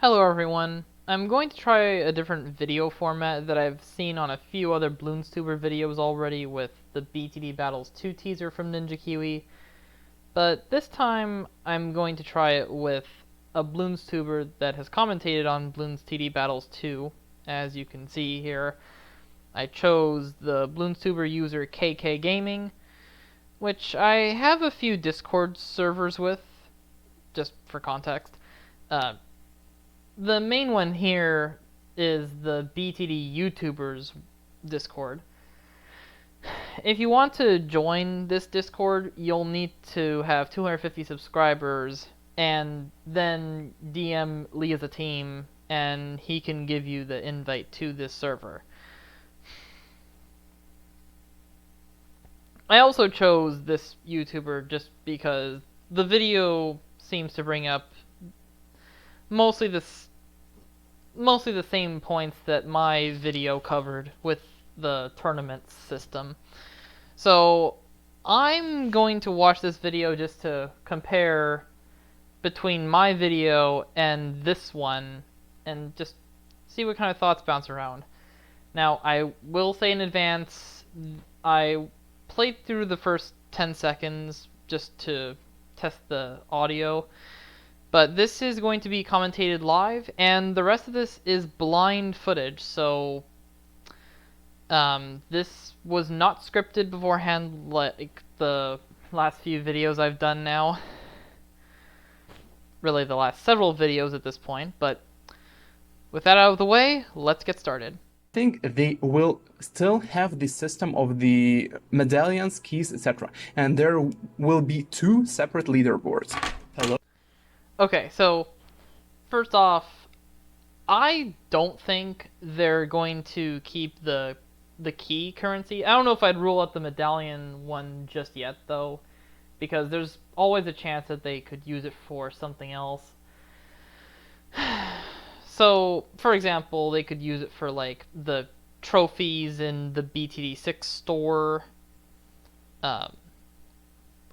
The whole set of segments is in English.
Hello everyone. I'm going to try a different video format that I've seen on a few other Bloons Tuber videos already with the BTD Battles 2 teaser from Ninja Kiwi, but this time I'm going to try it with a Bloons Tuber that has commentated on Bloons TD Battles 2. As you can see here, I chose the Bloons Tuber user KK Gaming, which I have a few Discord servers with, just for context. The main one here is the BTD YouTubers Discord. If you want to join this Discord, you'll need to have 250 subscribers and then DM Lee as a team and he can give you the invite to this server. I also chose this YouTuber just because the video seems to bring up mostly the same points that my video covered with the tournament system. So I'm going to watch this video just to compare between my video and this one and just see what kind of thoughts bounce around. Now, I will say in advance, I played through the first 10 seconds just to test the audio. But this is going to be commentated live, and the rest of this is blind footage, so this was not scripted beforehand like the last few videos I've done now. Really the last several videos at this point, but with that out of the way, let's get started. I think they will still have the system of the medallions, keys, etc. And there will be two separate leaderboards. Hello? Okay, so first off, I don't think they're going to keep the key currency. I don't know if I'd rule out the medallion one just yet, though, because there's always a chance that they could use it for something else. So, for example, they could use it for, like, the trophies in the BTD 6 store,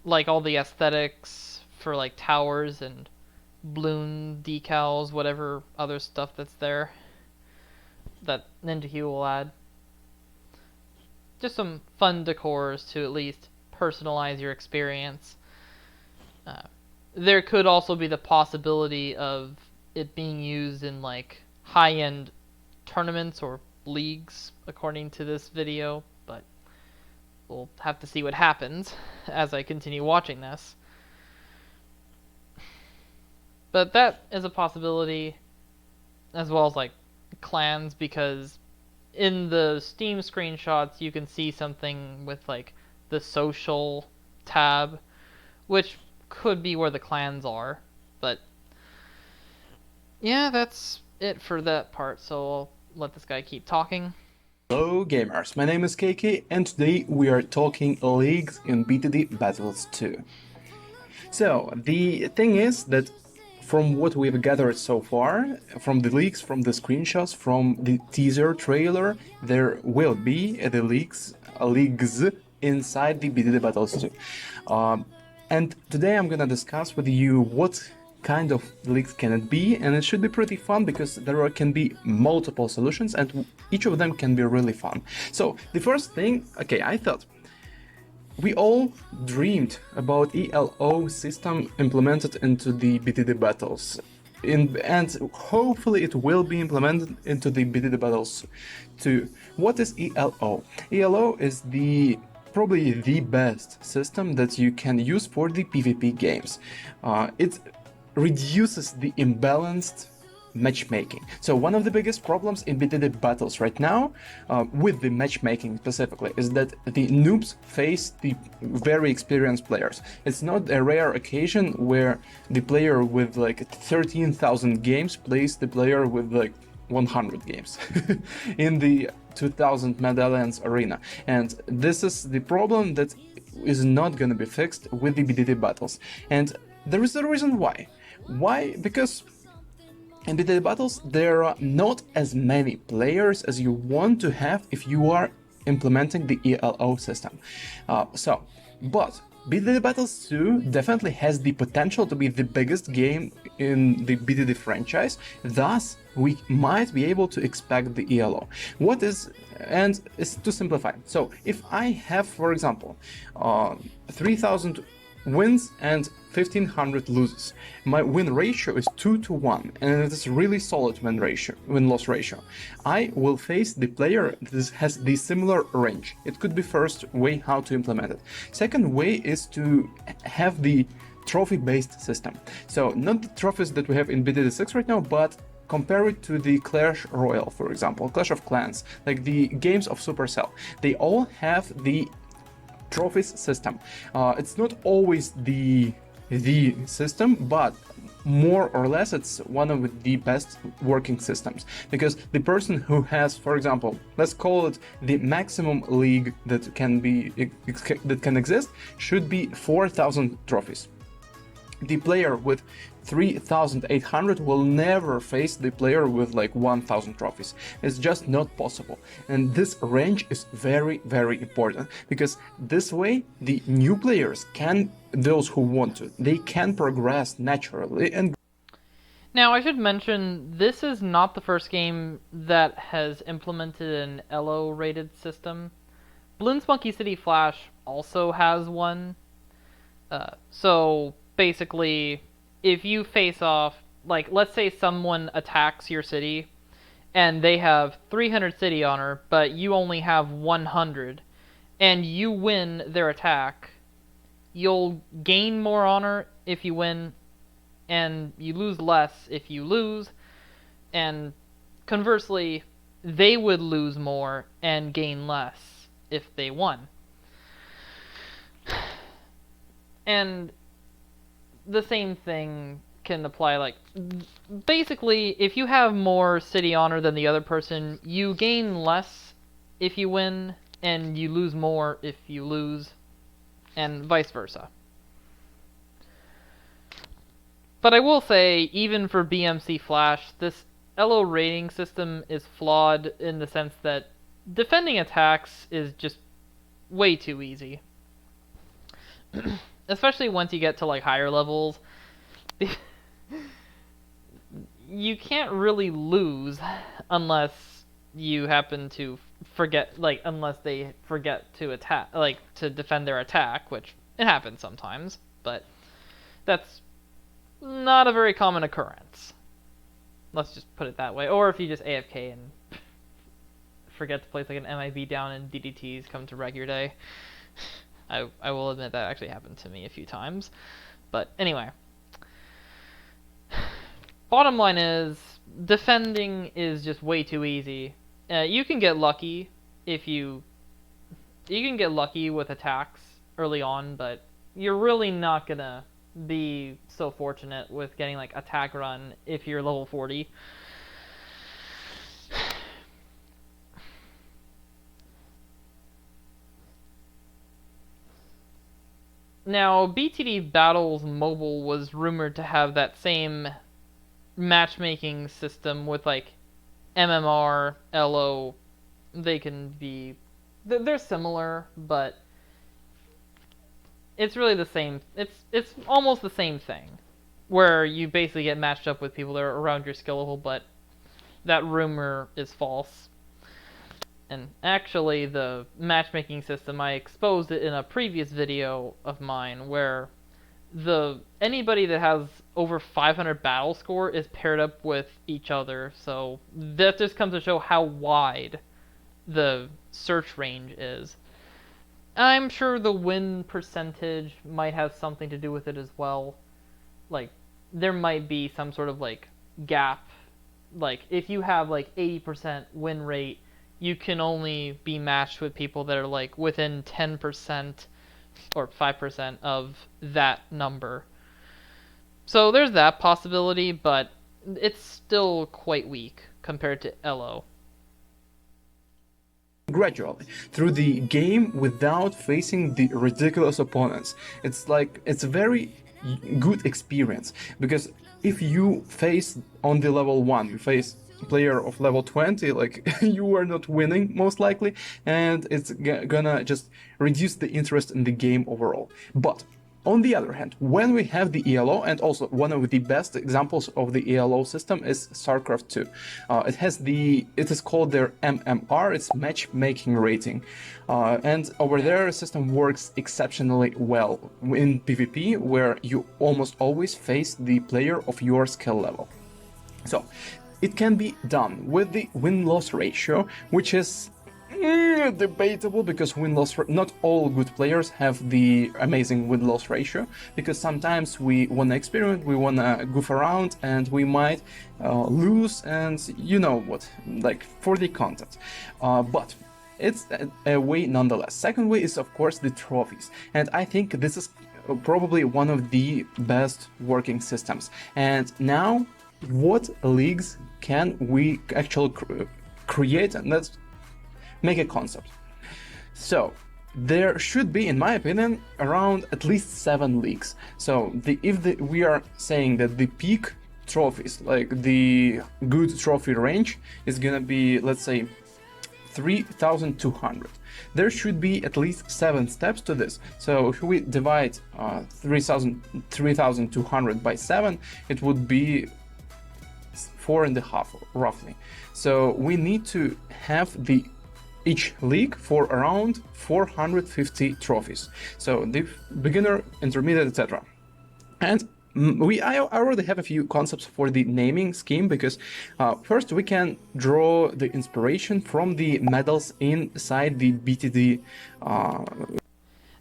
like all the aesthetics for, like, towers and balloon decals, whatever other stuff that's there that Ninja Kiwi will add. Just some fun decors to at least personalize your experience. There could also be the possibility of it being used in like high-end tournaments or leagues, according to this video, but we'll have to see what happens as I continue watching this. But that is a possibility, as well as like clans, because in the Steam screenshots you can see something with like the social tab, which could be where the clans are. But yeah, that's it for that part, so I'll let this guy keep talking. Hello gamers, my name is KK and today we are talking leagues in BTD Battles 2. So, the thing is that from what we've gathered so far, from the leaks, from the screenshots, from the teaser trailer, there will be the leagues inside the BTD Battles 2. And today I'm gonna discuss with you what kind of leaks can it be, and it should be pretty fun because there can be multiple solutions and each of them can be really fun. So the first thing, okay, I thought we all dreamed about ELO system implemented into the BTD battles. And hopefully it will be implemented into the BTD battles too. What is ELO? ELO is probably the best system that you can use for the PvP games. It reduces the imbalanced matchmaking. So one of the biggest problems in BTD battles right now, with the matchmaking specifically, is that the noobs face the very experienced players. It's not a rare occasion where the player with like 13,000 games plays the player with like 100 games in the 2000 medallions arena, and this is the problem that is not gonna be fixed with the BTD battles. And there is a reason why. Because in BTD battles there are not as many players as you want to have if you are implementing the ELO system. But BTD Battles 2 definitely has the potential to be the biggest game in the BTD franchise, thus we might be able to expect the ELO. What is, and it's to simplify. So if I have, for example, 3,000 wins and 1,500 losses, my win ratio is 2-1, and it is really solid win-loss ratio. I will face the player that has the similar range. It could be first way how to implement it. Second way is to have the trophy-based system. So not the trophies that we have in BTD 6 right now, but compare it to the Clash Royale, for example, Clash of Clans, like the games of Supercell. They all have the trophies system. It's not always the system, but more or less it's one of the best working systems, because the person who has, for example, let's call it the maximum league that can exist, should be 4,000 trophies. The player with 3,800 will never face the player with like 1,000 trophies. It's just not possible. And this range is very, very important, because this way the new players can, those who want to, they can progress naturally. And now, I should mention, this is not the first game that has implemented an ELO rated system. Bloons Monkey City Flash also has one. So basically, if you face off, like, let's say someone attacks your city, and they have 300 city honor, but you only have 100, and you win their attack, you'll gain more honor if you win, and you lose less if you lose, and conversely, they would lose more and gain less if they won. And the same thing can apply, like, basically, if you have more city honor than the other person, you gain less if you win, and you lose more if you lose, and vice versa. But I will say, even for BMC Flash, this ELO rating system is flawed in the sense that defending attacks is just way too easy. Especially once you get to like higher levels. You can't really lose unless you happen to forget, like, unless they forget to attack, like, to defend their attack, which it happens sometimes, but that's not a very common occurrence. Let's just put it that way. Or if you just AFK and forget to place like an MIB down and DDTs come to regular day. I will admit that actually happened to me a few times. But anyway. Bottom line is, defending is just way too easy. You can get lucky if you can get lucky with attacks early on, but you're really not gonna be so fortunate with getting like attack run if you're level 40. Now, BTD Battles Mobile was rumored to have that same matchmaking system with like MMR, LO. They can be, they're similar, but it's really the same. It's almost the same thing, where you basically get matched up with people that are around your skill level, but that rumor is false. And actually, the matchmaking system, I exposed it in a previous video of mine, where anybody that has over 500 battle score is paired up with each other. So that just comes to show how wide the search range is. I'm sure the win percentage might have something to do with it as well. Like, there might be some sort of like gap. Like, if you have like 80% win rate, you can only be matched with people that are like within 10% or 5% of that number. So there's that possibility, but it's still quite weak compared to LO. Gradually through the game without facing the ridiculous opponents. It's a very good experience, because if you face on the level 1, you face player of level 20, like, you are not winning most likely, and it's gonna just reduce the interest in the game overall. But On the other hand, when we have the ELO, and also one of the best examples of the ELO system is StarCraft 2. It is called their MMR, it's matchmaking rating. And over there, the system works exceptionally well in PvP, where you almost always face the player of your skill level. So, it can be done with the win-loss ratio, which is debatable, because not all good players have the amazing win-loss ratio, because sometimes we want to experiment, we want to goof around, and we might lose, and you know what, like for the content. But it's a way nonetheless. Second way is, of course, the trophies, and I think this is probably one of the best working systems. And now, what leagues can we actually create? And let's make a concept. So there should be, in my opinion, around at least 7 leagues. So we are saying that the peak trophies, like the good trophy range, is gonna be, let's say, 3,200. There should be at least 7 steps to this. So if we divide 3,200 by 7, it would be 4.5 roughly. So we need to have each league for around 450 trophies. So the beginner, intermediate, etc. And I already have a few concepts for the naming scheme, because first we can draw the inspiration from the medals inside the BTD.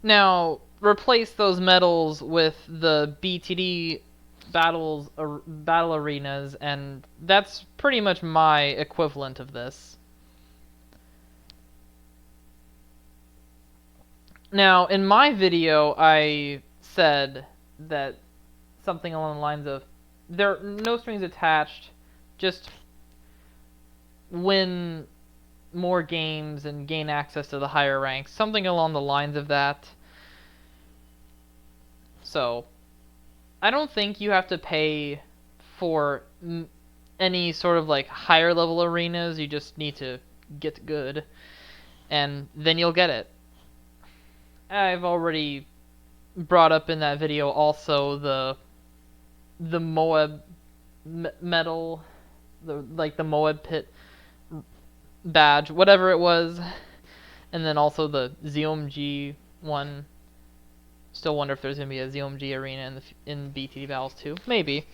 Now, replace those medals with the BTD battles, battle arenas, and that's pretty much my equivalent of this. Now, in my video, I said that something along the lines of, there are no strings attached, just win more games and gain access to the higher ranks, something along the lines of that. So, I don't think you have to pay for any sort of like higher level arenas, you just need to get good, and then you'll get it. I've already brought up in that video also the Moab medal, the Moab pit badge, whatever it was, and then also the ZOMG one. Still wonder if there's gonna be a ZOMG arena in BTD Battles 2. Maybe.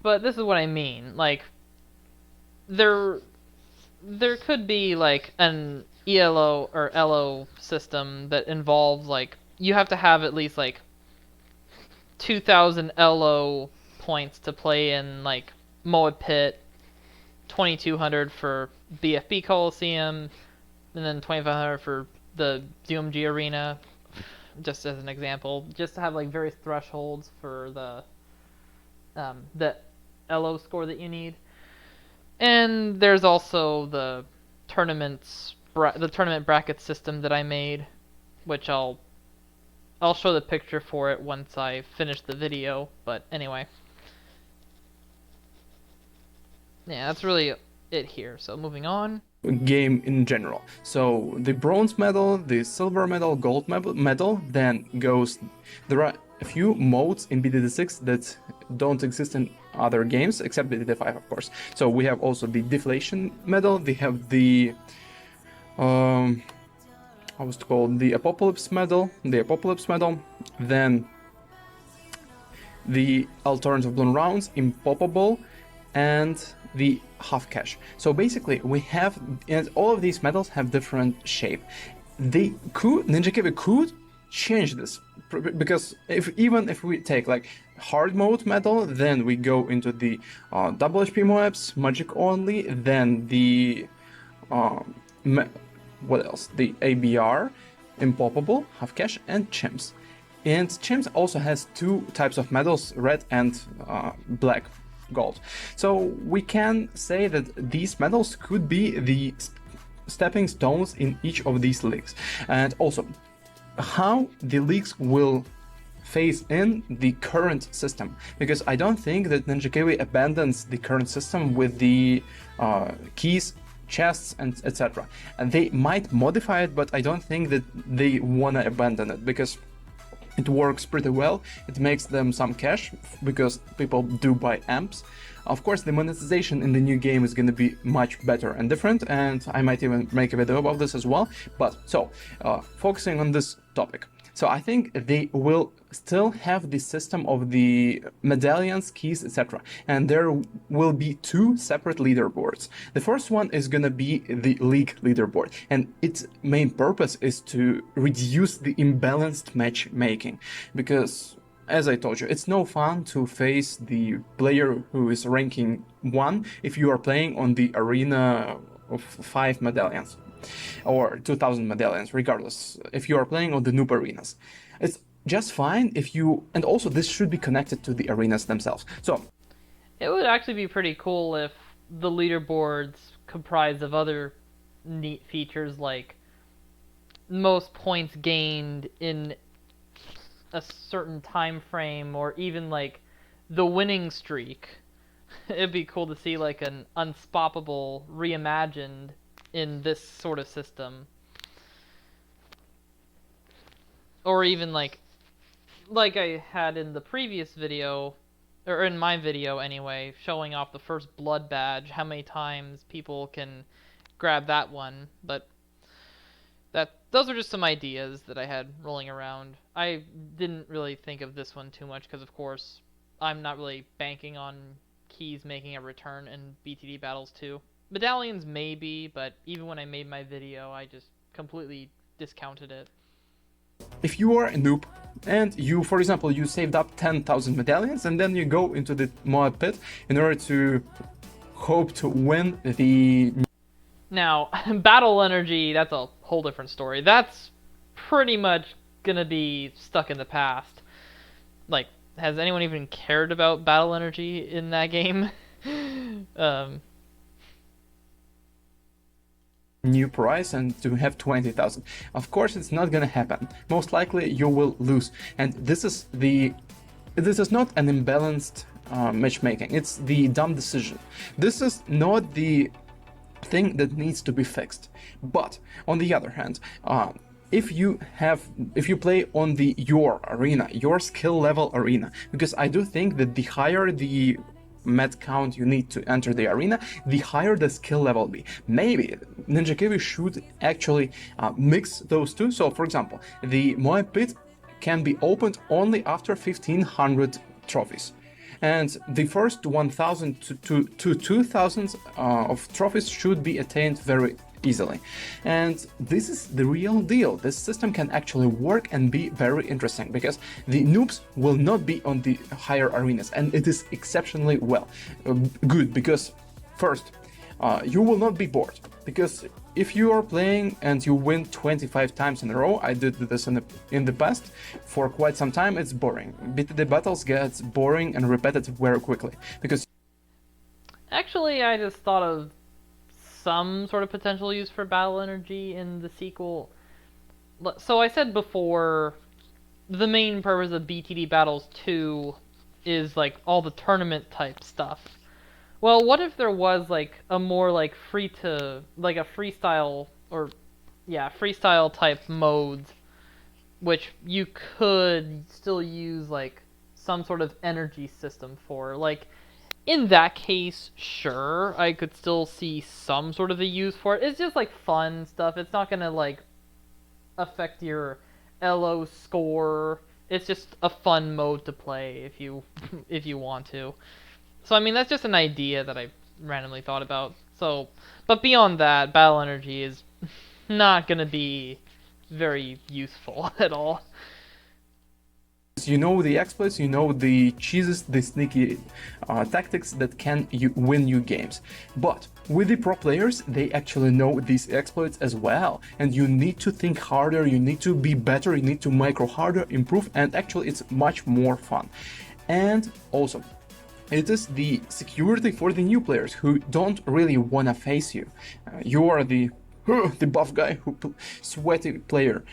But this is what I mean. Like, there could be like an ELO or LO system that involves, like, you have to have at least like 2,000 LO points to play in like Moab Pit, 2,200 for BFB Coliseum, and then 2,500 for the ZOMG arena, just as an example, just to have like various thresholds for the LO score that you need. And there's also the tournament bracket system that I made, which I'll show the picture for it once I finish the video. But anyway, yeah, that's really it here. So moving on. Game in general. So the bronze medal, the silver medal, gold medal, then goes. There are a few modes in BTD6 that don't exist in other games except BTD5, of course. So we have also the deflation medal. They have the how was it called? The apocalypse medal. Then the alternative balloon rounds, impoppable, and the half cash. So basically we have, and all of these medals have different shape. Ninja Kiwi could change this, because even if we take like hard mode medal, then we go into the double HP Moabs, magic only, then the what else? The ABR, impoppable, half cash, and chimps. And chimps also has 2 types of medals, red and black gold. So we can say that these medals could be the stepping stones in each of these leagues. And also, how the leagues will phase in the current system, because I don't think that Ninja Kiwi abandons the current system with the keys chests, and etc. And they might modify it, but I don't think that they wanna abandon it, because it works pretty well. It makes them some cash because people do buy amps. Of course, the monetization in the new game is going to be much better and different, and I might even make a video about this as well. But so, focusing on this topic. So I think they will still have the system of the medallions, keys, etc. And there will be two separate leaderboards. The first one is gonna be the league leaderboard, and its main purpose is to reduce the imbalanced matchmaking, because as I told you, it's no fun to face the player who is ranking 1 if you are playing on the arena of 5 medallions or 2000 medallions, regardless, if you are playing on the noob arenas. It's just fine if you, and also this should be connected to the arenas themselves. So it would actually be pretty cool if the leaderboards comprised of other neat features like most points gained in a certain time frame, or even like the winning streak. It'd be cool to see like an Unstoppable reimagined in this sort of system. Or even like I had in the previous video, or in my video anyway, showing off the first blood badge, how many times people can grab that one. But those are just some ideas that I had rolling around. I didn't really think of this one too much because, of course, I'm not really banking on keys making a return in BTD Battles 2. Medallions maybe, but even when I made my video, I just completely discounted it. if you are a noob and you, for example, you saved up 10,000 medallions and then you go into the mod pit in order to hope to win the... Now, battle energy, that's a whole different story. That's pretty much gonna be stuck in the past. Like, has anyone even cared about battle energy in that game? New price and to have 20,000. Of course, it's not gonna happen. Most likely, you will lose. And this is not an imbalanced matchmaking. It's the dumb decision. This is not the thing that needs to be fixed. But on the other hand, if you play on your arena, your skill level arena, because I do think that the higher the med count you need to enter the arena, the higher the skill level be. Maybe Ninja Kiwi should actually mix those two. So for example, the Moai Pit can be opened only after 1500 trophies. And the first 1000 to 2000 of trophies should be attained very easily. And this is the real deal. This system can actually work and be very interesting, because the noobs will not be on the higher arenas, and it is exceptionally good, because first, you will not be bored, because if you are playing and you win 25 times in a row, I did this in the past for quite some time, it's boring. BTD battles gets boring and repetitive very quickly, because... Actually, I just thought of some sort of potential use for battle energy in the sequel. So I said before, the main purpose of BTD Battles 2 is like all the tournament type stuff. Well, what if there was like a more like freestyle type modes, which you could still use like some sort of energy system for. Like, in that case, sure, I could still see some sort of a use for it. It's just like fun stuff. It's not gonna like affect your LO score. It's just a fun mode to play if you want to. So I mean, that's just an idea that I randomly thought about. So, but beyond that, battle energy is not gonna be very useful at all. You know the exploits, you know the cheeses, the sneaky tactics that can win you games. But with the pro players, they actually know these exploits as well. And you need to think harder, you need to be better, you need to micro harder, improve, and actually it's much more fun. And also, it is the security for the new players who don't really wanna face you. You are the buff guy, sweaty player.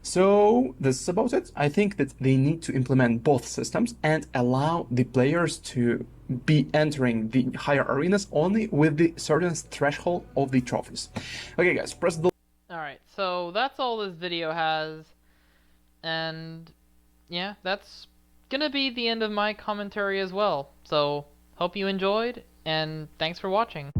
So this is about it. I think that they need to implement both systems and allow the players to be entering the higher arenas only with the certain threshold of the trophies. Okay, guys, press the. Alright, so that's all this video has, and yeah, that's gonna be the end of my commentary as well. So, hope you enjoyed, and thanks for watching.